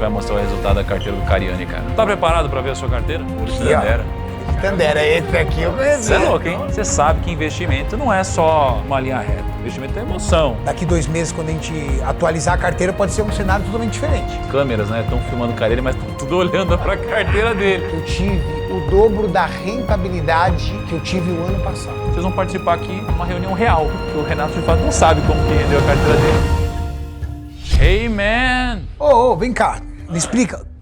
vai mostrar o resultado da carteira do Cariani, cara. Tá preparado pra ver a sua carteira? Tandera. Tandera, esse aqui eu conheço. Você é louco, hein? Você sabe que investimento não é só uma linha reta. Investimento é emoção. Daqui 2 meses, quando a gente atualizar a carteira, pode ser um cenário totalmente diferente. Câmeras, né? Estão filmando o Cariani, mas estão tudo olhando pra carteira dele. Eu tive o dobro da rentabilidade que eu tive o ano passado. Vocês vão participar aqui de uma reunião real, que o Renato de fato não sabe como que rendeu a carteira dele. Hey, man! Ô, vem cá, me explica.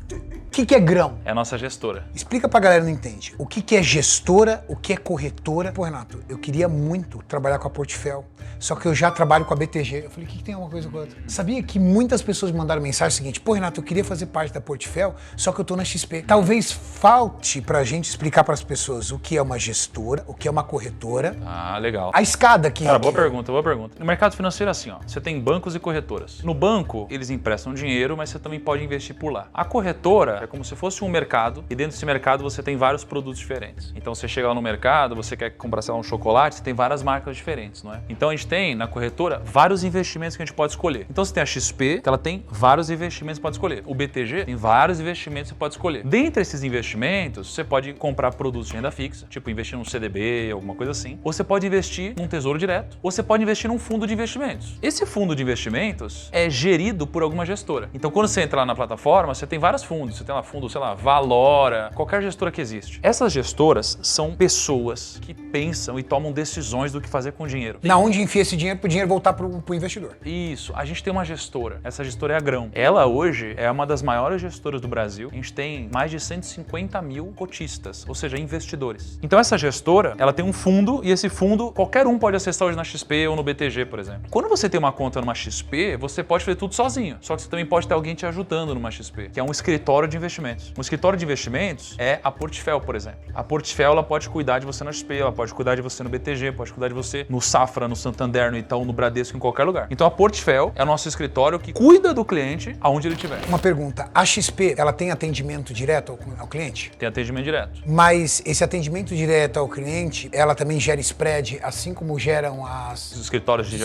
O que é grão? É a nossa gestora. Explica pra galera que não entende. O que é gestora, o que é corretora. Pô, Renato, eu queria muito trabalhar com a Portfel, só que eu já trabalho com a BTG. Eu falei, o que tem uma coisa com a outra? Sabia que muitas pessoas me mandaram mensagem seguinte, pô, Renato, eu queria fazer parte da Portfel, só que eu tô na XP. Talvez falte pra gente explicar pras pessoas o que é uma gestora, o que é uma corretora. Ah, legal. A escada aqui. Cara, boa pergunta. No mercado financeiro é assim, ó. Você tem bancos e corretoras. No banco, eles emprestam dinheiro, mas você também pode investir por lá. A corretora é como se fosse um mercado, e dentro desse mercado você tem vários produtos diferentes. Então você chega lá no mercado, você quer comprar, sei lá, um chocolate, você tem várias marcas diferentes, não é? Então a gente tem na corretora vários investimentos que a gente pode escolher. Então você tem a XP, que ela tem vários investimentos que pode escolher. O BTG tem vários investimentos que você pode escolher. Dentre esses investimentos, você pode comprar produtos de renda fixa, tipo investir num CDB, alguma coisa assim. Ou você pode investir num tesouro direto, ou você pode investir num fundo de investimentos. Esse fundo de investimentos é gerido por alguma gestora. Então quando você entra lá na plataforma, você tem vários fundos. Você tem lá fundo, sei lá, Valora, qualquer gestora que existe. Essas gestoras são pessoas que pensam e tomam decisões do que fazer com o dinheiro. Na onde enfia esse dinheiro para o dinheiro voltar pro investidor. Isso. A gente tem uma gestora. Essa gestora é a Grão. Ela hoje é uma das maiores gestoras do Brasil. A gente tem mais de 150 mil cotistas, ou seja, investidores. Então essa gestora, ela tem um fundo e esse fundo qualquer um pode acessar hoje na XP ou no BTG, por exemplo. Quando você tem uma conta numa XP, você pode fazer tudo sozinho. Só que você também pode ter alguém te ajudando numa XP, que é um escritório de investimentos. Um escritório de investimentos é a Portfel, por exemplo. A Portfel, ela pode cuidar de você na XP, ela pode cuidar de você no BTG, pode cuidar de você no Safra, no Santander, no Itaú, no Bradesco, em qualquer lugar. Então a Portfel é o nosso escritório que cuida do cliente aonde ele estiver. Uma pergunta, a XP, ela tem atendimento direto ao cliente? Tem atendimento direto. Mas esse atendimento direto ao cliente, ela também gera spread, assim como geram Os escritórios de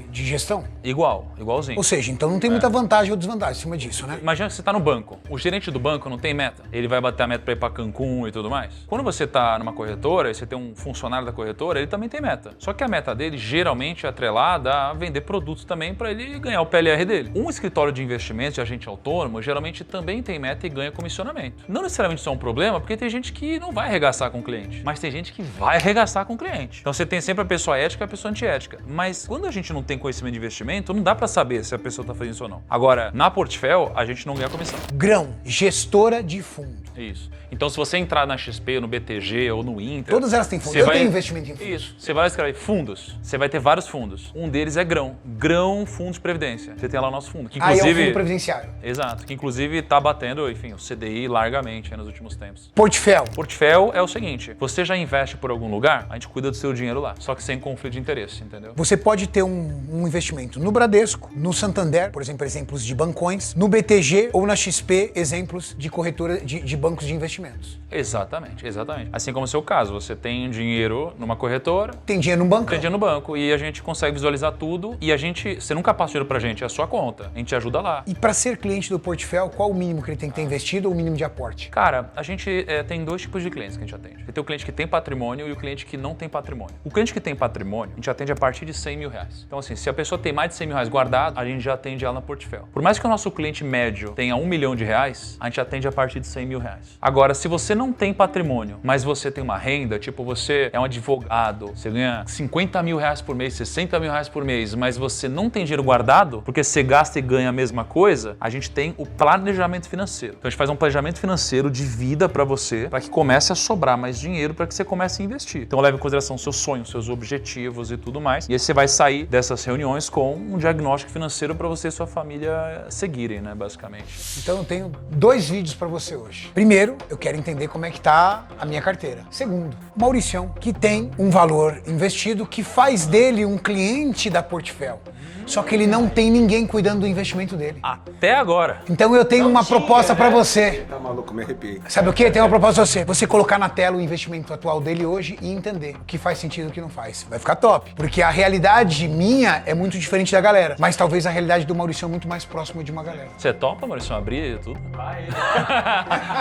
gestão? Igualzinho. Ou seja, então não tem muita vantagem ou desvantagem em cima disso, né? Imagina que você está no banco. O gerente do banco não tem meta. Ele vai bater a meta para ir para Cancún e tudo mais. Quando você está numa corretora e você tem um funcionário da corretora, ele também tem meta. Só que a meta dele geralmente é atrelada a vender produtos também para ele ganhar o PLR dele. Um escritório de investimentos de agente autônomo geralmente também tem meta e ganha comissionamento. Não necessariamente isso é um problema, porque tem gente que não vai arregaçar com o cliente, mas tem gente que vai arregaçar com o cliente. Então você tem sempre a pessoa ética e a pessoa antiética. Mas quando a gente não tem conhecimento de investimento, não dá para saber se a pessoa está fazendo isso ou não. Agora, na Portfel, a gente não ganha comissão. Grão, gestora de fundo. Isso. Então, se você entrar na XP, no BTG ou no Inter... Todas elas têm fundo. Eu tenho investimento em fundos. Isso. Você vai escrever fundos. Você vai ter vários fundos. Um deles é Grão. Grão Fundos de Previdência. Você tem lá o nosso fundo. Que, inclusive, é o fundo previdenciário. Exato. Que, inclusive, está batendo, enfim, o CDI largamente nos últimos tempos. Portfel. Portfel é o seguinte. Você já investe por algum lugar, a gente cuida do seu dinheiro lá. Só que sem conflito de interesse, entendeu? Você pode ter um investimento no Bradesco, no Santander, por exemplo, exemplos de bancões, no BTG ou na XP, exemplos de corretora de bancos de investimentos. Exatamente. Assim como é o seu caso, você tem dinheiro numa corretora, tem dinheiro no banco. Tem dinheiro no banco e a gente consegue visualizar tudo e você nunca passa dinheiro pra gente, é a sua conta, a gente ajuda lá. E para ser cliente do Portfel, qual o mínimo que ele tem que ter investido ou o mínimo de aporte? Cara, a gente tem 2 tipos de clientes que a gente atende. Tem o cliente que tem patrimônio e o cliente que não tem patrimônio. O cliente que tem patrimônio, a gente atende a partir de 100 mil reais. Então assim, se a pessoa tem mais de 100 mil reais guardado, a gente já atende ela na Portfel. Por mais que o nosso cliente médio tenha 1 milhão de reais, a gente atende a partir de 100 mil reais. Agora, se você não tem patrimônio, mas você tem uma renda, tipo você é um advogado, você ganha 50 mil reais por mês, 60 mil reais por mês, mas você não tem dinheiro guardado, porque você gasta e ganha a mesma coisa, a gente tem o planejamento financeiro. Então a gente faz um planejamento financeiro de vida para você, para que comece a sobrar mais dinheiro, para que você comece a investir. Então leve em consideração seus sonhos, seus objetivos e tudo mais. E aí você vai sair dessas reuniões com um diagnóstico financeiro para você e sua família seguirem, né, basicamente. Então eu tenho 2 vídeos para você hoje. Primeiro, eu quero entender como é que tá a minha carteira. Segundo, Mauricião, que tem um valor investido que faz dele um cliente da Portfel. Só que ele não tem ninguém cuidando do investimento dele. Até agora. Então eu tenho uma proposta pra você. Tá maluco, me arrepiei. Sabe o que? Tem uma proposta pra você. Você colocar na tela o investimento atual dele hoje e entender o que faz sentido e o que não faz. Vai ficar top. Porque a realidade minha é muito diferente da galera. Mas talvez a realidade do Maurício é muito mais próxima de uma galera. Você topa, Maurício, abrir tudo? Vai.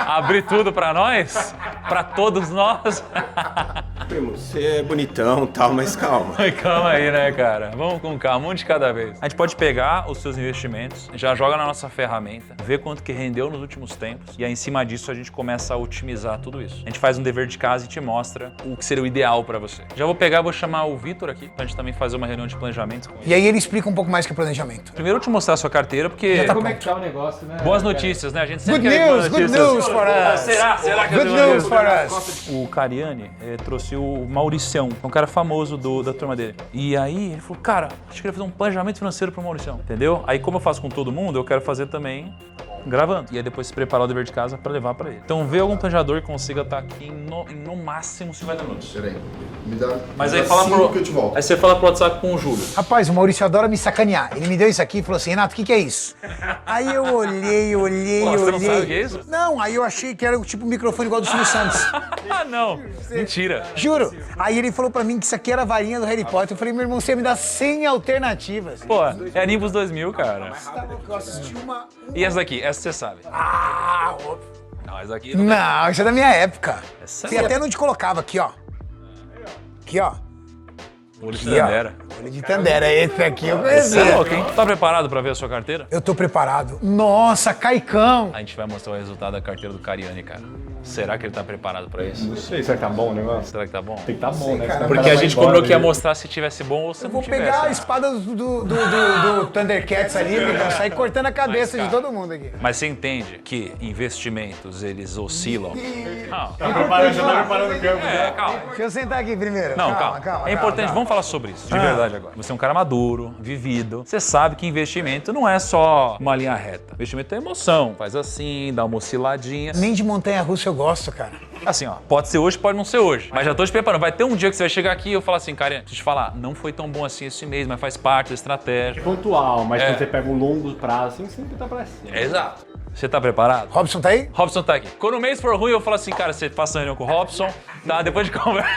Abrir tudo pra nós? Pra todos nós? Primo, você é bonitão e tal, mas calma. Calma aí, né, cara? Vamos com calma, um de cada vez. A gente pode pegar os seus investimentos, já joga na nossa ferramenta, ver quanto que rendeu nos últimos tempos e aí em cima disso a gente começa a otimizar tudo isso. A gente faz um dever de casa e te mostra o que seria o ideal pra você. Já vou pegar, vou chamar o Vitor aqui pra gente também fazer uma reunião de planejamento com ele. E aí ele explica um pouco mais que é planejamento. Primeiro eu te mostrar a sua carteira, porque... Já tá Como é que tá o negócio, né? Boas notícias, né? A gente sempre Good quer boas news, good notícias. news for us. Será que Good news for us. O Cariani trouxe o Mauricião, um cara famoso da turma dele. E aí ele falou, cara, acho que eu queria fazer um planejamento financeiro pro Mauricião, entendeu? Aí como eu faço com todo mundo, eu quero fazer também gravando. E aí depois se preparar o dever de casa pra levar pra ele. Então vê algum planejador que consiga estar aqui em no máximo 50 minutos. Peraí, me dá. Mas me aí dá fala cinco que eu te volto. Aí você fala pro WhatsApp com o Júlio. Rapaz, o Maurício adora me sacanear. Ele me deu isso aqui e falou assim, Renato, o que é isso? Aí eu olhei. Pô, você não sabe o que é isso? Não, aí eu achei que era tipo um microfone igual do Silvio Santos. Ah, não. Mentira. Juro. Aí ele falou pra mim que isso aqui era a varinha do Harry Potter. Eu falei, meu irmão, você me dá 100 alternativas. Pô, é Nimbus 2000, cara. Eu assisti uma... E essa daqui? Essa você sabe. Ah, Não, essa aqui não. não, isso é da minha época. Essa Você até não te colocava aqui, ó. Aqui, ó. Olho de Aqui, ó. Tandera. Olho de Tandera. Esse aqui eu Você é conhecia. louco, hein? Tá preparado pra ver a sua carteira? Eu tô preparado. Nossa, Caicão. A gente vai mostrar o resultado da carteira do Cariani, cara. Será que ele tá preparado pra isso? Não sei, será que tá bom o negócio? Será que tá bom? Tem que tá bom, né? cara. Senão o Porque cara a vai gente embora combinou que ia ali. mostrar se tivesse bom ou se Eu não vou tivesse. pegar a né? espada do Thundercats ali e vou sair cortando a cabeça de todo mundo aqui. Mas você entende que investimentos, eles oscilam? Não, Já tá preparando o campo. calma. Deixa eu sentar aqui primeiro. Não, calma. É importante, vamos falar sobre isso, de verdade agora. Você é um cara maduro, vivido. Você sabe que investimento não é só uma linha reta. Investimento é emoção. Faz assim, dá uma osciladinha. Nem de montanha-russa eu gosto, cara. Assim, ó, pode ser hoje, pode não ser hoje. Mas já tô te preparando. Vai ter um dia que você vai chegar aqui e eu falar assim, cara, deixa eu te falar, não foi tão bom assim esse mês, mas faz parte da estratégia. Pontual, mas É. quando você pega um longo prazo, assim, sempre tá pra cima. Exato. Você tá preparado? Robson tá aí? Robson tá aqui. Quando o mês for ruim, eu falo assim, cara, você passa a reunião com o Robson, tá? Depois de conversa.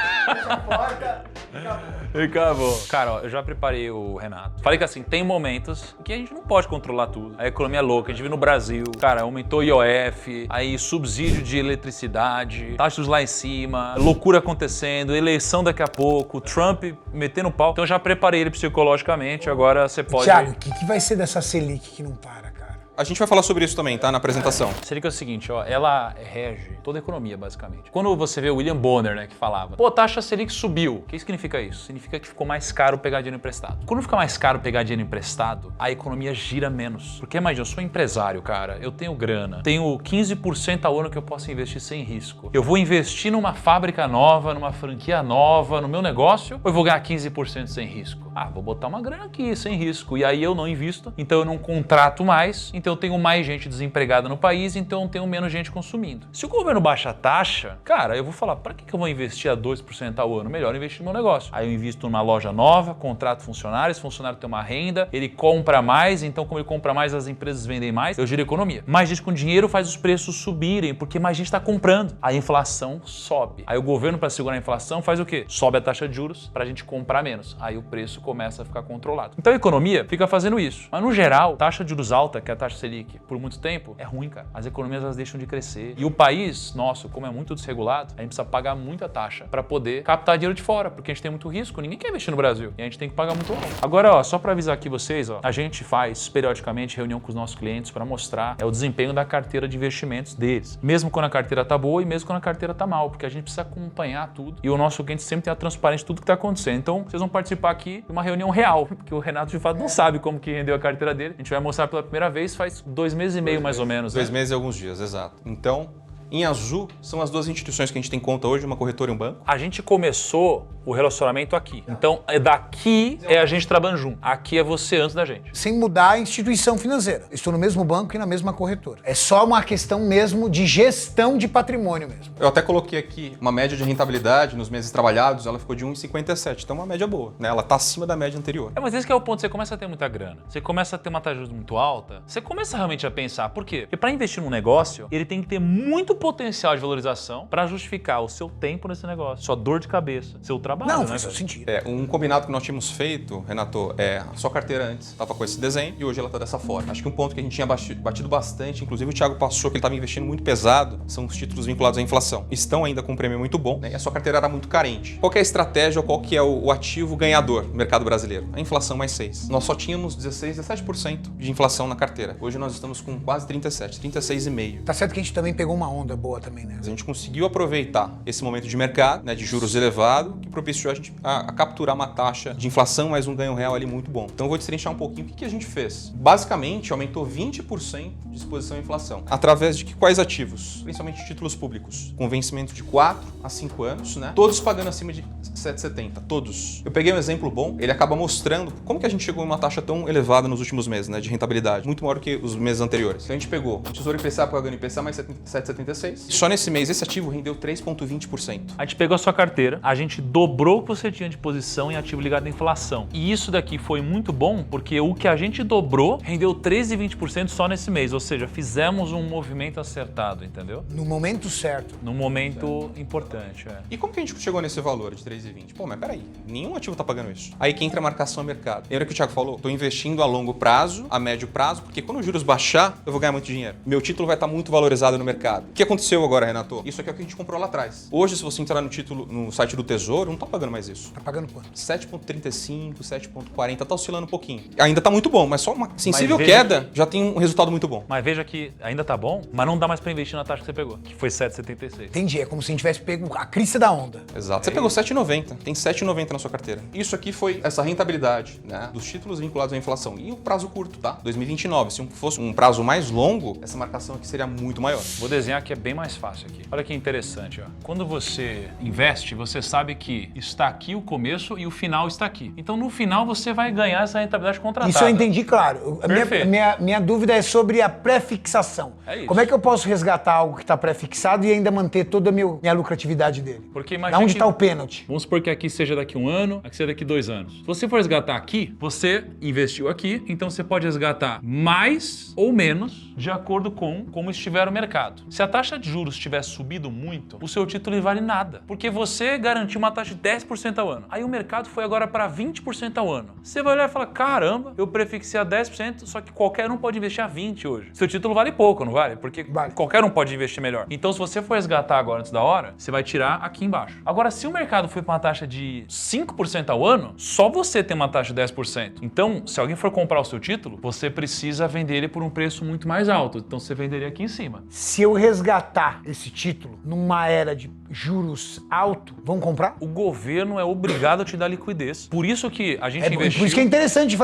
E acabou. Cara, ó, eu já preparei o Renato. Falei que assim, tem momentos que a gente não pode controlar tudo. A economia é louca, a gente vive no Brasil, cara, aumentou IOF, aí subsídio de eletricidade, taxas lá em cima, loucura acontecendo, eleição daqui a pouco, Trump metendo pau. Então eu já preparei ele psicologicamente, agora você pode... Thiago, o que vai ser dessa Selic que não para, cara? A gente vai falar sobre isso também, tá? Na apresentação. Seria que é o seguinte, ó, ela rege toda a economia, basicamente. Quando você vê o William Bonner, né, que falava, pô, taxa Selic subiu. O que significa isso? Significa que ficou mais caro pegar dinheiro emprestado. Quando fica mais caro pegar dinheiro emprestado, a economia gira menos. Porque imagina, eu sou empresário, cara, eu tenho grana, tenho 15% ao ano que eu posso investir sem risco. Eu vou investir numa fábrica nova, numa franquia nova, no meu negócio, ou eu vou ganhar 15% sem risco? Ah, vou botar uma grana aqui, sem risco. E aí eu não invisto, então eu não contrato mais, então eu tenho mais gente desempregada no país, então eu tenho menos gente consumindo. Se o governo baixa a taxa, cara, eu vou falar, para que eu vou investir a 2% ao ano? Melhor investir no meu negócio. Aí eu invisto numa loja nova, contrato funcionários, esse funcionário tem uma renda, ele compra mais, então como ele compra mais, as empresas vendem mais, eu giro economia. Mais gente com dinheiro faz os preços subirem, porque mais gente está comprando. A inflação sobe. Aí o governo, para segurar a inflação, faz o quê? Sobe a taxa de juros para a gente comprar menos. Aí o preço começa a ficar controlado. Então a economia fica fazendo isso. Mas no geral, taxa de juros alta, que é a taxa Selic, por muito tempo, é ruim, cara. As economias elas deixam de crescer. E o país, nosso, como é muito desregulado, a gente precisa pagar muita taxa para poder captar dinheiro de fora, porque a gente tem muito risco, ninguém quer investir no Brasil. E a gente tem que pagar muito alto. Agora, ó, só para avisar aqui vocês, ó, a gente faz periodicamente reunião com os nossos clientes para mostrar o desempenho da carteira de investimentos deles. Mesmo quando a carteira tá boa e mesmo quando a carteira tá mal, porque a gente precisa acompanhar tudo. E o nosso cliente sempre tem a transparência de tudo que tá acontecendo. Então, vocês vão participar aqui de uma reunião real, porque o Renato de fato não sabe como que rendeu a carteira dele. A gente vai mostrar pela primeira vez faz 2 meses e meio mais ou menos. 2 meses e alguns dias, exato. Então, Em azul, são as duas instituições que a gente tem conta hoje, uma corretora e um banco. A gente começou o relacionamento aqui. Então, daqui é a gente trabalhando junto. Aqui é você antes da gente. Sem mudar a instituição financeira. Estou no mesmo banco e na mesma corretora. É só uma questão mesmo de gestão de patrimônio mesmo. Eu até coloquei aqui uma média de rentabilidade nos meses trabalhados, ela ficou de 1,57, então é uma média boa, né? Ela está acima da média anterior. Mas esse que é o ponto, você começa a ter muita grana, você começa a ter uma taxa de juros muito alta, você começa realmente a pensar, por quê? Porque para investir num negócio, ele tem que ter muito potencial de valorização para justificar o seu tempo nesse negócio, sua dor de cabeça, seu trabalho, Não, né, faz velho? sentido. Um combinado que nós tínhamos feito, Renato, a sua carteira antes estava com esse desenho e hoje ela está dessa forma. Acho que um ponto que a gente tinha batido bastante, inclusive o Thiago passou que ele estava investindo muito pesado, são os títulos vinculados à inflação. Estão ainda com um prêmio muito bom, né? E a sua carteira era muito carente. Qual que é a estratégia ou qual que é o ativo ganhador no mercado brasileiro? A inflação mais 6. Nós só tínhamos 17% de inflação na carteira. Hoje nós estamos com quase 37, 36,5%. Tá certo que a gente também pegou uma onda boa também, né? A gente conseguiu aproveitar esse momento de mercado, né, de juros elevado, que propiciou a gente a capturar uma taxa de inflação mais um ganho real ali muito bom. Então eu vou destrinchar um pouquinho o que a gente fez. Basicamente, aumentou 20% de exposição à inflação. Através de quais ativos? Principalmente títulos públicos, com vencimento de 4 a 5 anos, né? Todos pagando acima de 7,70, todos. Eu peguei um exemplo bom, ele acaba mostrando como que a gente chegou em uma taxa tão elevada nos últimos meses, né, de rentabilidade, muito maior do que os meses anteriores. Então a gente pegou o Tesouro IPCA pagando IPCA mais 7,76. Só nesse mês esse ativo rendeu 3,20%. A gente pegou a sua carteira, a gente dobrou o que você tinha de posição em ativo ligado à inflação. E isso daqui foi muito bom porque o que a gente dobrou rendeu 13,20% só nesse mês, ou seja, fizemos um movimento acertado, entendeu? No momento certo. Num momento importante, E como que a gente chegou nesse valor de 3,20? Pô, mas peraí, nenhum ativo tá pagando isso. Aí que entra a marcação a mercado. Lembra que o Thiago falou? Tô investindo a longo prazo, a médio prazo, porque quando os juros baixar, eu vou ganhar muito dinheiro. Meu título vai estar muito valorizado no mercado. O que aconteceu agora, Renato? Isso aqui é o que a gente comprou lá atrás. Hoje, se você entrar no site do Tesouro, não tá pagando mais isso. Tá pagando quanto? 7,35, 7,40, tá oscilando um pouquinho. Ainda tá muito bom, mas só uma sensível veja queda já tem um resultado muito bom. Mas veja que ainda tá bom, mas não dá mais pra investir na taxa que você pegou, que foi 7,76. Entendi, é como se a gente tivesse pego a crista da onda. Exato. Você pegou 7,90, tem 7,90 na sua carteira. Isso aqui foi essa rentabilidade, né, dos títulos vinculados à inflação. E o prazo curto, tá? 2029. Se fosse um prazo mais longo, essa marcação aqui seria muito maior. Vou desenhar que é bem mais fácil aqui. Olha que interessante, ó. Quando você investe, você sabe que está aqui o começo e o final está aqui. Então, no final, você vai ganhar essa rentabilidade contratada. Isso eu entendi, claro. Perfeito. Minha dúvida é sobre a pré-fixação. É isso. Como é que eu posso resgatar algo que está pré-fixado e ainda manter toda a minha lucratividade dele? Porque Da imagina onde que- está o pênalti? Vamos supor que aqui seja daqui 1 ano, aqui seja daqui 2 anos. Se você for resgatar aqui, você investiu aqui, então você pode resgatar mais ou menos de acordo com como estiver o mercado. Se a taxa de juros tiver subido muito, o seu título vale nada, porque você garantiu uma taxa de 10% ao ano. Aí o mercado foi agora para 20% ao ano. Você vai olhar e falar, caramba, eu prefixei a 10%, só que qualquer um pode investir a 20% hoje. Seu título vale pouco, não vale? Porque Vale. qualquer um pode investir melhor. Então, se você for resgatar agora antes da hora, você vai tirar aqui embaixo. Agora, se o mercado foi para uma taxa de 5% ao ano, só você tem uma taxa de 10%. Então, se alguém for comprar o seu título, você precisa vender ele por um preço muito mais alto. Então, você venderia aqui em cima. Se eu resgatar esse título numa era de juros alto, vão comprar? O governo é obrigado a te dar liquidez. Por isso que a gente É, investiu... por isso que é interessante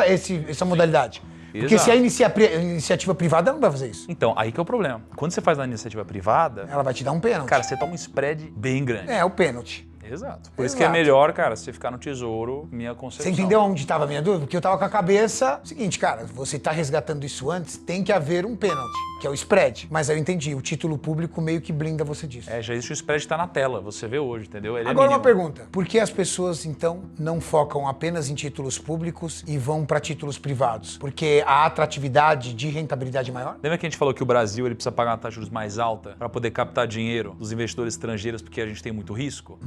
essa modalidade. Porque Exato. se a iniciativa privada ela não vai fazer isso. Então, aí que é o problema. Quando você faz na iniciativa privada, Ela vai te dar um pênalti. cara, você toma um spread bem grande. É, o pênalti. Exato. Por isso que é Exato. melhor, cara, você ficar no tesouro, minha concepção. Você entendeu onde estava a minha dúvida? Porque eu estava com a cabeça... Seguinte, cara, você está resgatando isso antes, tem que haver um pênalti, que é o spread. Mas eu entendi, o título público meio que blinda você disso. É, já existe o spread, tá na tela, você vê hoje, entendeu? Ele Agora é uma mínimo. pergunta. Por que as pessoas, então, não focam apenas em títulos públicos e vão para títulos privados? Porque a atratividade de rentabilidade é maior? Lembra que a gente falou que o Brasil ele precisa pagar uma taxa de juros mais alta para poder captar dinheiro dos investidores estrangeiros porque a gente tem muito risco?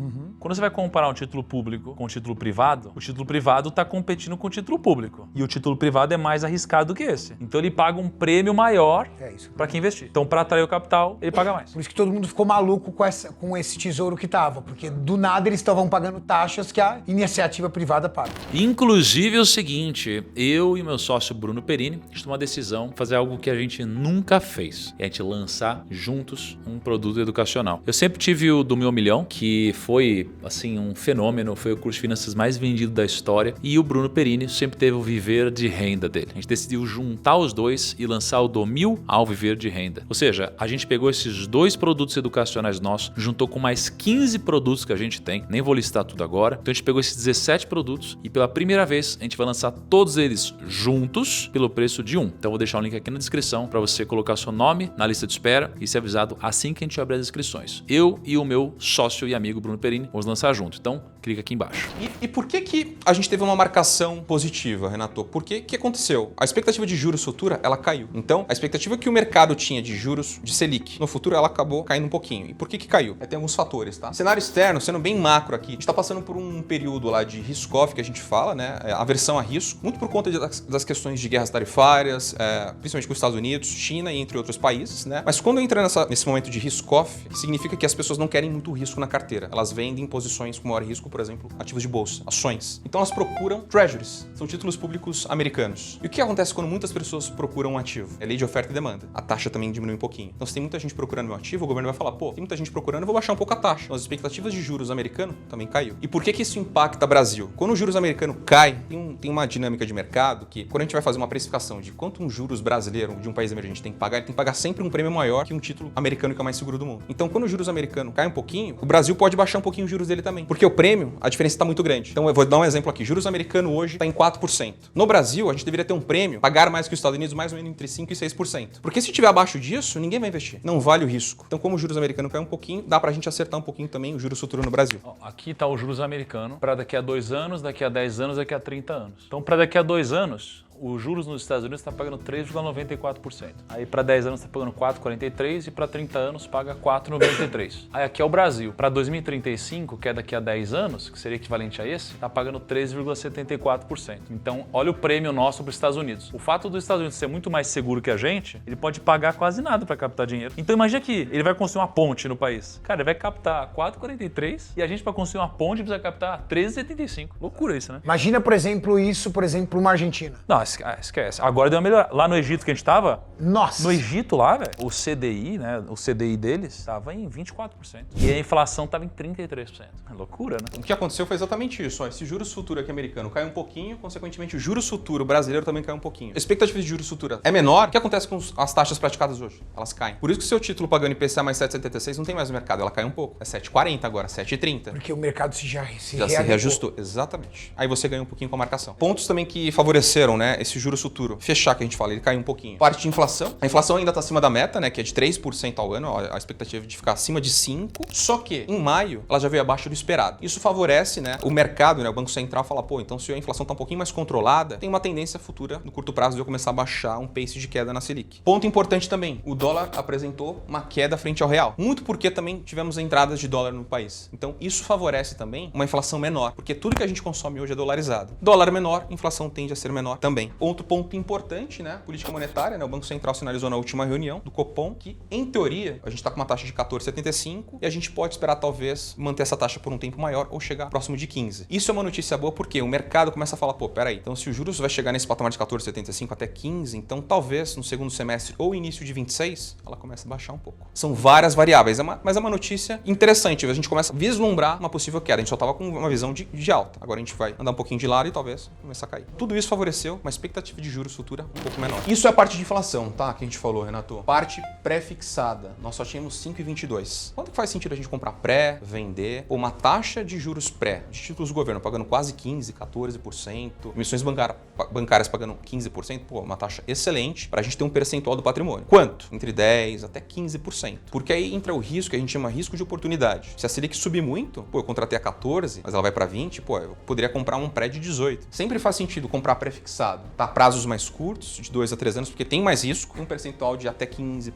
Quando você vai comparar um título público com um título privado, o título privado está competindo com o título público. E o título privado é mais arriscado do que esse. Então ele paga um prêmio maior É isso. para quem investir. Então, para atrair o capital, ele paga mais. Por isso que todo mundo ficou maluco com esse tesouro que tava. Porque do nada eles estavam pagando taxas que a iniciativa privada paga. Inclusive é o seguinte, eu e meu sócio Bruno Perini, a gente tomou uma decisão de fazer algo que a gente nunca fez. É a gente lançar juntos um produto educacional. Eu sempre tive o do Meu Milhão, que foi, assim, um fenômeno, foi o curso de finanças mais vendido da história. E o Bruno Perini sempre teve o viver de renda dele. A gente decidiu juntar os dois e lançar o do 1000 ao viver de renda. Ou seja, a gente pegou esses 2 produtos educacionais nossos, juntou com mais 15 produtos que a gente tem, nem vou listar tudo agora. Então a gente pegou esses 17 produtos e pela primeira vez a gente vai lançar todos eles juntos pelo preço de um. Então eu vou deixar o link aqui na descrição para você colocar seu nome na lista de espera e ser avisado assim que a gente abrir as inscrições. Eu e o meu sócio e amigo Bruno Perini vamos lançar junto. Então clica aqui embaixo. E por que a gente teve uma marcação positiva, Renato? Porque o que aconteceu? A expectativa de juros futura, ela caiu. Então, a expectativa que o mercado tinha de juros de Selic no futuro, ela acabou caindo um pouquinho. E por que caiu? Tem alguns fatores, tá? Cenário externo, sendo bem macro aqui, a gente está passando por um período lá de risk-off que a gente fala, né? Aversão a risco, muito por conta das questões de guerras tarifárias, principalmente com os Estados Unidos, China e entre outros países, né? Mas quando entra nesse momento de risk-off, significa que as pessoas não querem muito risco na carteira. Elas vendem posições com maior risco, por exemplo, ativos de bolsa, ações. Então elas procuram treasuries, são títulos públicos americanos. E o que acontece quando muitas pessoas procuram um ativo? É lei de oferta e demanda. A taxa também diminui um pouquinho. Então se tem muita gente procurando meu ativo, o governo vai falar, pô, tem muita gente procurando, eu vou baixar um pouco a taxa. Então as expectativas de juros americano também caiu. E por que isso impacta o Brasil? Quando o juros americano cai, tem uma dinâmica de mercado que quando a gente vai fazer uma precificação de quanto um juros brasileiro de um país emergente tem que pagar, ele tem que pagar sempre um prêmio maior que um título americano que é o mais seguro do mundo. Então quando o juros americano cai um pouquinho, o Brasil pode baixar um pouquinho os juros dele também. Porque o prêmio, a diferença está muito grande. Então eu vou dar um exemplo aqui. Juros americano hoje está em 4%. No Brasil, a gente deveria ter um prêmio, pagar mais que os Estados Unidos, mais ou menos entre 5% e 6%. Porque se tiver abaixo disso, ninguém vai investir. Não vale o risco. Então como o juros americano cai um pouquinho, dá pra gente acertar um pouquinho também o juros futuro no Brasil. Aqui está o juros americano para daqui a 2 anos, daqui a 10 anos, daqui a 30 anos. Então para daqui a 2 anos, os juros nos Estados Unidos está pagando 3,94%. Aí para 10 anos está pagando 4,43% e para 30 anos paga 4,93%. Aí aqui é o Brasil. Para 2035, que é daqui a 10 anos, que seria equivalente a esse, está pagando 3,74%. Então olha o prêmio nosso para os Estados Unidos. O fato dos Estados Unidos ser muito mais seguro que a gente, ele pode pagar quase nada para captar dinheiro. Então imagina que ele vai construir uma ponte no país. Cara, ele vai captar 4,43% e a gente para construir uma ponte precisa captar 13,75%. Loucura isso, né? Imagina, por exemplo, uma Argentina. Não, esquece. Agora deu uma melhor. Lá no Egito que a gente tava, Nossa! no Egito lá, velho, o CDI, né? O CDI deles tava em 24%. E a inflação tava em 33%. É loucura, né? O que aconteceu foi exatamente isso. Ó. Esse juros futuro aqui americano cai um pouquinho, consequentemente o juros futuro brasileiro também cai um pouquinho. A expectativa de juros futura é menor. O que acontece com as taxas praticadas hoje? Elas caem. Por isso que o seu título pagando IPCA mais 7,76 não tem mais no mercado. Ela cai um pouco. É 7,40 agora, 7,30. Porque o mercado já se reajustou. Exatamente. Aí você ganha um pouquinho com a marcação. Pontos também que favoreceram, né, esse juros futuro. Fechar, que a gente fala, ele caiu um pouquinho. Parte de inflação. A inflação ainda está acima da meta, né, que é de 3% ao ano. A expectativa de ficar acima de 5%. Só que, em maio, ela já veio abaixo do esperado. Isso favorece, né, o mercado, né, o Banco Central fala, pô, então se a inflação está um pouquinho mais controlada, tem uma tendência futura, no curto prazo, de eu começar a baixar um pace de queda na Selic. Ponto importante também, o dólar apresentou uma queda frente ao real. Muito porque também tivemos entradas de dólar no país. Então, isso favorece também uma inflação menor, porque tudo que a gente consome hoje é dolarizado. Dólar menor, inflação tende a ser menor também. Outro ponto importante, né? Política monetária, né? O Banco Central sinalizou na última reunião do Copom que, em teoria, a gente está com uma taxa de 14,75 e a gente pode esperar, talvez, manter essa taxa por um tempo maior ou chegar próximo de 15. Isso é uma notícia boa porque o mercado começa a falar, pô, peraí, então se o juros vai chegar nesse patamar de 14,75 até 15, então talvez no segundo semestre ou início de 26, ela começa a baixar um pouco. São várias variáveis, mas é uma notícia interessante. A gente começa a vislumbrar uma possível queda. A gente só estava com uma visão de alta. Agora a gente vai andar um pouquinho de lado e talvez começar a cair. Tudo isso favoreceu uma expectativa de juros futura um pouco menor. Isso é a parte de inflação, tá? Que a gente falou, Renato. Parte pré-fixada. Nós só tínhamos 5,22. Quanto que faz sentido a gente comprar pré, vender, ou uma taxa de juros pré, de títulos do governo, pagando quase 15%, 14%, emissões bancárias pagando 15%, pô, uma taxa excelente para a gente ter um percentual do patrimônio. Quanto? Entre 10% até 15%. Porque aí entra o risco, que a gente chama risco de oportunidade. Se a Selic subir muito, pô, eu contratei a 14%, mas ela vai para 20%, pô, eu poderia comprar um pré de 18%. Sempre faz sentido comprar pré-fixado, tá? Prazos mais curtos, de 2 a 3 anos, porque tem mais risco, e um percentual de até 15%.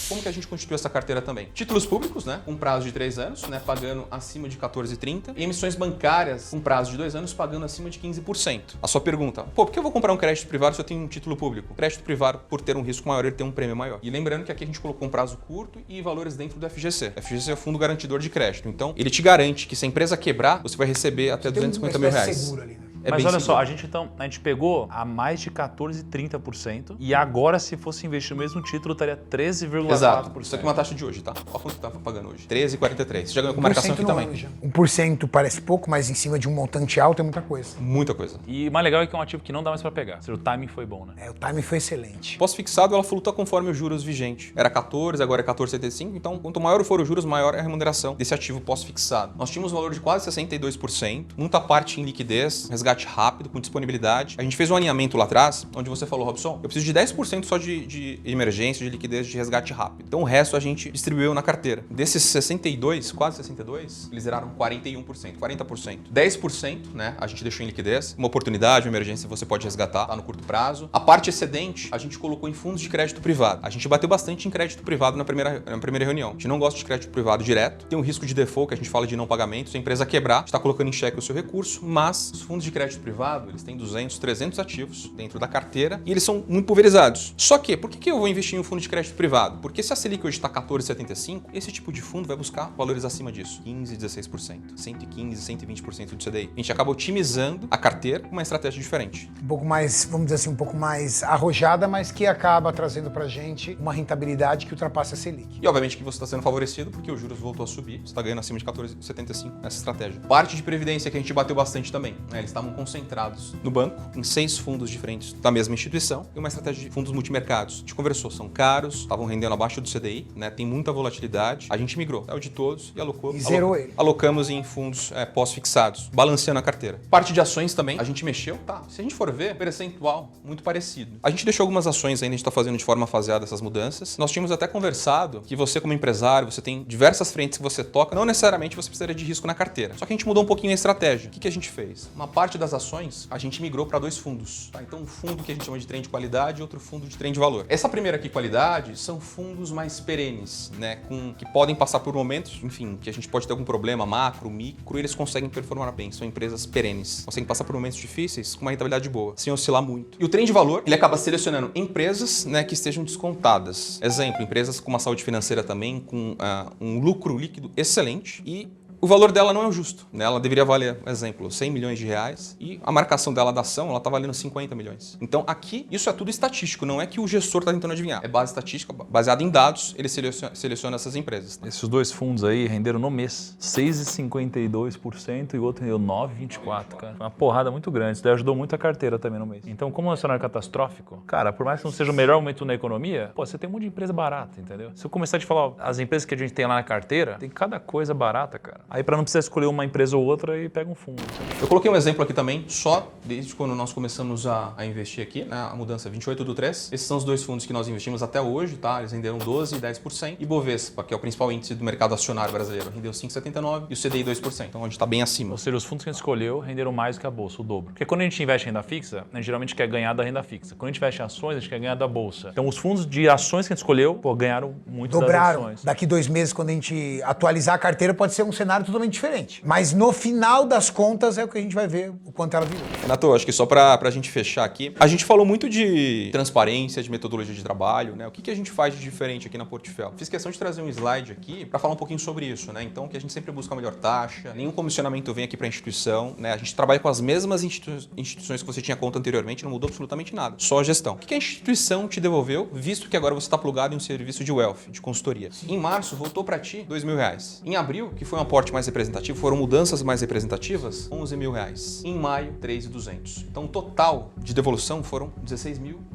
Como que a gente constitui essa carteira também? Títulos públicos, né? Com prazo de 3 anos, né? Pagando acima de 14,30%. E emissões bancárias com prazo de 2 anos, pagando acima de 15%. A sua pergunta, pô, por que eu vou comprar um crédito privado se eu tenho um título público? Crédito privado, por ter um risco maior, ele tem um prêmio maior. E lembrando que aqui a gente colocou um prazo curto e valores dentro do FGC. O FGC é o Fundo Garantidor de Crédito. Então, ele te garante que se a empresa quebrar, você vai receber até 250 mil reais. Seguro ali, né? Mas bem olha só, simbólico. a gente pegou a mais de 14, 30% e agora, se fosse investir no mesmo título, estaria 13,4%. Exato. Isso aqui é uma taxa de hoje, tá? Olha quanto que tá pagando hoje. 13,43. Você já ganhou com marcação aqui no também. ano já. 1% parece pouco, mas em cima de um montante alto é muita coisa. Muita coisa. E o mais legal é que é um ativo que não dá mais pra pegar. Ou seja, o timing foi bom, né? O timing foi excelente. Pós-fixado, ela flutua conforme os juros vigente. Era 14, agora é 14,75. Então, quanto maior for os juros, maior é a remuneração desse ativo pós-fixado. Nós tínhamos um valor de quase 62%, muita parte em liquidez, resgate rápido, com disponibilidade. A gente fez um alinhamento lá atrás, onde você falou, Robson, eu preciso de 10% só de emergência, de liquidez, de resgate rápido. Então, o resto a gente distribuiu na carteira. Desses 62, quase 62, eles zeraram 41%, 40%. 10%, né, a gente deixou em liquidez. Uma oportunidade, uma emergência, você pode resgatar lá no curto prazo. A parte excedente, a gente colocou em fundos de crédito privado. A gente bateu bastante em crédito privado na primeira reunião. A gente não gosta de crédito privado direto. Tem um risco de default, que a gente fala de não pagamento. Se a empresa quebrar, a gente está colocando em xeque o seu recurso, mas os fundos de crédito privado, eles têm 200, 300 ativos dentro da carteira e eles são muito pulverizados. Só que, por que eu vou investir em um fundo de crédito privado? Porque se a Selic hoje está 14,75, esse tipo de fundo vai buscar valores acima disso, 15, 16%, 115, 120% do CDI. A gente acaba otimizando a carteira com uma estratégia diferente. Um pouco mais, vamos dizer assim, um pouco mais arrojada, mas que acaba trazendo pra gente uma rentabilidade que ultrapassa a Selic. E obviamente que você está sendo favorecido porque o juros voltou a subir, você está ganhando acima de 14,75 nessa estratégia. Parte de previdência que a gente bateu bastante também, né? Eles estavam concentrados no banco, em 6 fundos diferentes da mesma instituição e uma estratégia de fundos multimercados. A gente conversou, são caros, estavam rendendo abaixo do CDI, né? Tem muita volatilidade. A gente migrou, saiu de todos e alocou. E zerou ele. Alocamos em fundos pós-fixados, balanceando a carteira. Parte de ações também, a gente mexeu, tá? Se a gente for ver, percentual muito parecido. A gente deixou algumas ações ainda, a gente está fazendo de forma faseada essas mudanças. Nós tínhamos até conversado que você, como empresário, você tem diversas frentes que você toca, não necessariamente você precisaria de risco na carteira. Só que a gente mudou um pouquinho a estratégia. O que a gente fez? Uma parte das ações, a gente migrou para 2 fundos. Tá? Então, um fundo que a gente chama de trem de qualidade e outro fundo de trem de valor. Essa primeira aqui, qualidade, são fundos mais perenes, né? Que podem passar por momentos, enfim, que a gente pode ter algum problema macro, micro, e eles conseguem performar bem. São empresas perenes. Conseguem passar por momentos difíceis com uma rentabilidade boa, sem oscilar muito. E o trem de valor, ele acaba selecionando empresas, né, que estejam descontadas. Exemplo, empresas com uma saúde financeira também, com um lucro líquido excelente e o valor dela não é o justo, né? Ela deveria valer, exemplo, 100 milhões de reais e a marcação dela da ação, ela está valendo 50 milhões. Então aqui, isso é tudo estatístico, não é que o gestor está tentando adivinhar. É base estatística, baseada em dados, ele seleciona essas empresas. Esses 2 fundos aí renderam no mês 6,52% e o outro rendeu 9,24%, cara. Foi uma porrada muito grande. Isso daí ajudou muito a carteira também no mês. Então, como é um cenário catastrófico, cara, por mais que não seja o melhor momento na economia, pô, você tem um monte de empresa barata, entendeu? Se eu começar a te falar, ó, as empresas que a gente tem lá na carteira, tem cada coisa barata, cara. Aí, para não precisar escolher uma empresa ou outra, aí pega um fundo. Eu coloquei um exemplo aqui também, só desde quando nós começamos a investir aqui, né, a mudança 28/3. Esses são os 2 fundos que nós investimos até hoje, tá? Eles renderam 12% e 10%. E Bovespa, que é o principal índice do mercado acionário brasileiro, rendeu 5,79% e o CDI 2%. Então a gente está bem acima. Ou seja, os fundos que a gente escolheu renderam mais do que a bolsa, o dobro. Porque quando a gente investe em renda fixa, a gente geralmente quer ganhar da renda fixa. Quando a gente investe em ações, a gente quer ganhar da bolsa. Então os fundos de ações que a gente escolheu, pô, ganharam muito das ações. Daqui 2 meses, quando a gente atualizar a carteira, pode ser um cenário totalmente diferente. Mas no final das contas é o que a gente vai ver o quanto ela virou. Renato, acho que só para a gente fechar aqui, a gente falou muito de transparência, de metodologia de trabalho, né? O que a gente faz de diferente aqui na Portfel? Fiz questão de trazer um slide aqui para falar um pouquinho sobre isso, né? Então, que a gente sempre busca a melhor taxa, nenhum comissionamento vem aqui para a instituição, né? A gente trabalha com as mesmas instituições que você tinha conta anteriormente, não mudou absolutamente nada, só a gestão. O que a instituição te devolveu, visto que agora você está plugado em um serviço de wealth, de consultoria? Em março, voltou para ti R$2.000. Em abril, que foi um aporte mais representativo, foram mudanças mais representativas, R$11.000. Em maio, R$3.200. Então, o total de devolução foram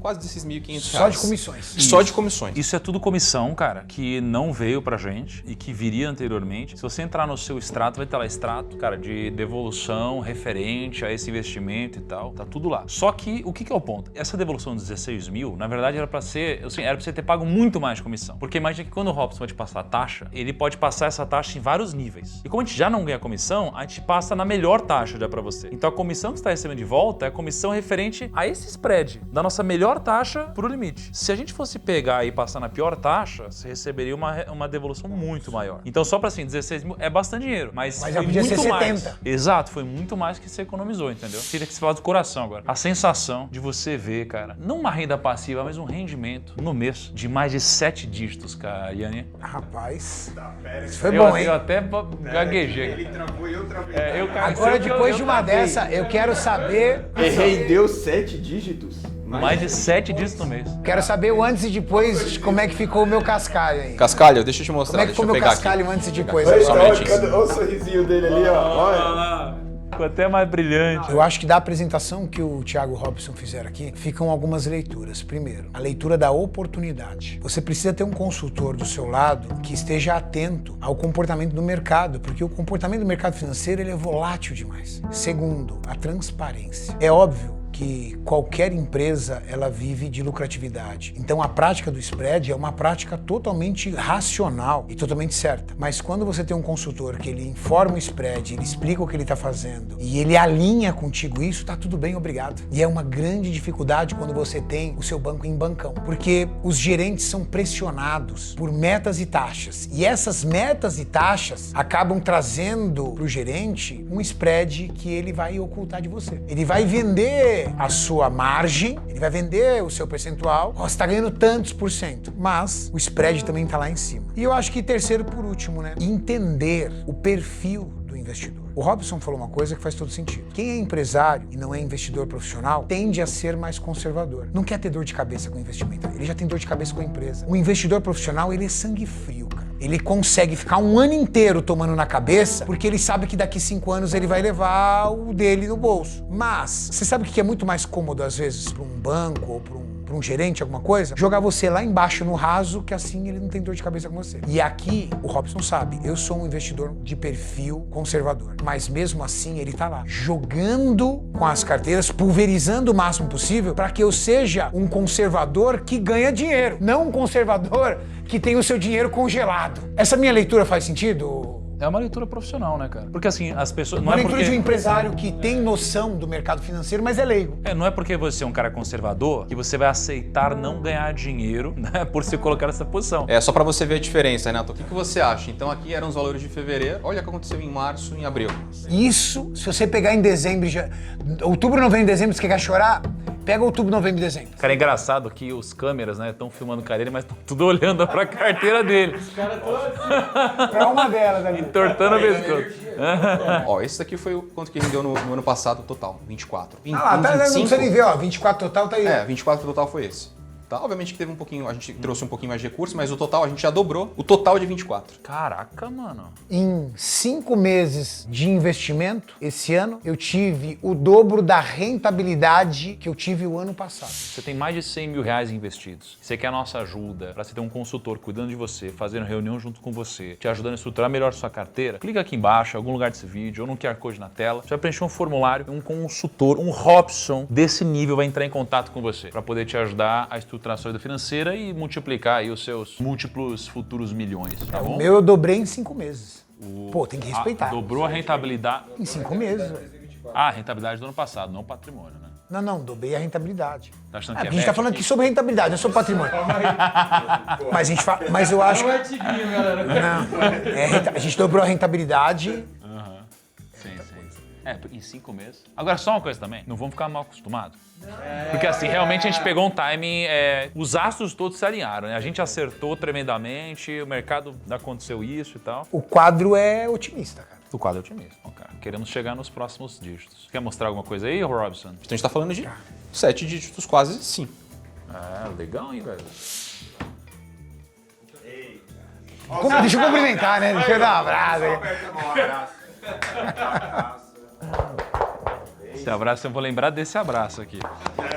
quase R$16.500. Só de comissões. Só de comissões. Isso é tudo comissão, cara, que não veio pra gente e que viria anteriormente. Se você entrar no seu extrato, vai ter lá extrato, cara, de devolução referente a esse investimento e tal. Tá tudo lá. Só que, o que é o ponto? Essa devolução de 16 mil, na verdade, era pra ser, assim, era pra você ter pago muito mais de comissão. Porque imagina que quando o Robson vai te passar a taxa, ele pode passar essa taxa em vários níveis. E como a gente já não ganha comissão, a gente passa na melhor taxa já pra você. Então a comissão que você está recebendo de volta é a comissão referente a esse spread, da nossa melhor taxa pro limite. Se a gente fosse pegar e passar na pior taxa, você receberia uma devolução muito maior. Então só pra assim, 16 mil é bastante dinheiro, mas já foi podia muito ser mais. 70. Exato, foi muito mais que você economizou, entendeu? Queria que você falasse do coração agora. A sensação de você ver, cara, não uma renda passiva, mas um rendimento no mês de mais de 7 dígitos, cara, Yanni. Rapaz, isso foi bom, hein? Eu até dei Gaguejei. Ele travou e eu travei. Agora, depois de uma dessa, eu quero saber... Errei, deu 7 dígitos. Mais de 7 dígitos no mês. Quero saber o antes e depois, como é que ficou o meu cascalho aí. Cascalho, deixa eu te mostrar. Como é que deixa foi eu meu pegar cascalho aqui. antes e depois? Olha, Somente olha o sorrisinho dele ali, ó. Olha. Ficou até mais brilhante. Eu acho que da apresentação que o Thiago Robson fizeram aqui, ficam algumas leituras. Primeiro, a leitura da oportunidade. Você precisa ter um consultor do seu lado que esteja atento ao comportamento do mercado, porque o comportamento do mercado financeiro ele é volátil demais. Segundo, a transparência. É óbvio que qualquer empresa ela vive de lucratividade. Então a prática do spread é uma prática totalmente racional e totalmente certa. Mas quando você tem um consultor que ele informa o spread, ele explica o que ele está fazendo e ele alinha contigo isso, tá tudo bem, obrigado. E é uma grande dificuldade quando você tem o seu banco em bancão, porque os gerentes são pressionados por metas e taxas. E essas metas e taxas acabam trazendo para o gerente um spread que ele vai ocultar de você. Ele vai vender a sua margem, ele vai vender o seu percentual, você está ganhando tantos %, mas o spread também está lá em cima. E eu acho que terceiro por último, né? Entender o perfil do investidor. O Robson falou uma coisa que faz todo sentido. Quem é empresário e não é investidor profissional tende a ser mais conservador. Não quer ter dor de cabeça com o investimento, ele já tem dor de cabeça com a empresa. O investidor profissional, ele é sangue frio, cara. Ele consegue ficar um ano inteiro tomando na cabeça porque ele sabe que daqui 5 anos ele vai levar o dele no bolso. Mas, você sabe o que é muito mais cômodo às vezes para um banco ou para um gerente, alguma coisa? Jogar você lá embaixo no raso, que assim ele não tem dor de cabeça com você. E aqui, o Robson sabe, eu sou um investidor de perfil conservador. Mas mesmo assim, ele tá lá, jogando com as carteiras, pulverizando o máximo possível para que eu seja um conservador que ganha dinheiro, não um conservador que tem o seu dinheiro congelado. Essa minha leitura faz sentido? É uma leitura profissional, né, cara? Porque assim, as pessoas... Uma leitura de um empresário que tem noção do mercado financeiro, mas é leigo. Não é porque você é um cara conservador que você vai aceitar não ganhar dinheiro, né, por se colocar nessa posição. É só para você ver a diferença, Renato. O que você acha? Então aqui eram os valores de fevereiro. Olha o que aconteceu em março e em abril. Isso, se você pegar em dezembro, outubro, novembro, dezembro, você quer chorar, pega outubro, novembro e dezembro. Cara, é engraçado que os câmeras, né, estão filmando o cara, mas estão tudo olhando pra carteira dele. Os caras estão assim. Pra uma delas ali. Entortando o pescoço. Ó, esse daqui foi o quanto que rendeu no ano passado total, 24. Tá, não precisa nem ver, ó, 24 total tá aí. 24 total foi esse. Tá? Obviamente que teve um pouquinho, a gente trouxe um pouquinho mais de recursos, mas o total a gente já dobrou. O total de 24. Caraca, mano. Em 5 meses de investimento, esse ano, eu tive o dobro da rentabilidade que eu tive o ano passado. Você tem mais de 100 mil reais investidos. Você quer a nossa ajuda para você ter um consultor cuidando de você, fazendo reunião junto com você, te ajudando a estruturar melhor a sua carteira? Clica aqui embaixo, em algum lugar desse vídeo, ou no QR Code na tela. Você vai preencher um formulário, um consultor, um Robson desse nível vai entrar em contato com você para poder te ajudar a estruturar a sua vida financeira e multiplicar aí os seus múltiplos futuros milhões, tá bom? O meu eu dobrei em 5 meses. Pô, tem que respeitar. Dobrou a rentabilidade. Em 5 meses. A rentabilidade do ano passado, não o patrimônio, né? Não, dobrei a rentabilidade. Tá achando A que é gente tá falando aqui sobre rentabilidade, não é sobre patrimônio. Mas eu acho... Não é tiguinho, galera. Não, a gente dobrou a rentabilidade. Sim. Em 5 meses. Agora, só uma coisa também, não vamos ficar mal acostumados. Porque assim, realmente a gente pegou um timing, os astros todos se alinharam, né? A gente acertou tremendamente, o mercado aconteceu isso e tal. O quadro é otimista, cara. O quadro é otimista, cara. Queremos chegar nos próximos dígitos. Quer mostrar alguma coisa aí, Robson? Então a gente tá falando de 7 dígitos quase sim. Legal, hein, velho? Deixa eu cumprimentar, né? Deixa eu dar um abraço. Esse abraço, eu vou lembrar desse abraço aqui.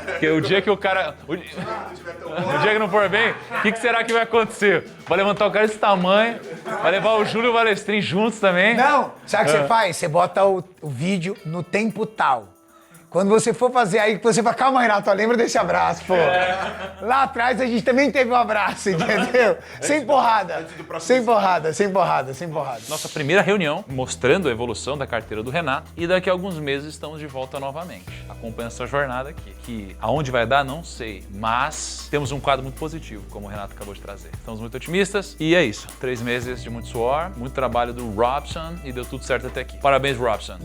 Porque o dia que o cara... O dia que não for bem, o que será que vai acontecer? Vai levantar o cara desse tamanho, vai levar o Júlio e o Valestrin juntos também. Não, sabe o que você faz? Você bota o vídeo no tempo tal. Quando você for fazer aí, você fala, calma, Renato, lembra desse abraço, pô. Lá atrás a gente também teve um abraço, entendeu? Sem porrada. Sem porrada. Nossa primeira reunião, mostrando a evolução da carteira do Renato. E daqui a alguns meses estamos de volta novamente. Acompanha essa jornada aqui. Que aonde vai dar, não sei. Mas temos um quadro muito positivo, como o Renato acabou de trazer. Estamos muito otimistas. E é isso. 3 meses de muito suor, muito trabalho do Robson. E deu tudo certo até aqui. Parabéns, Robson.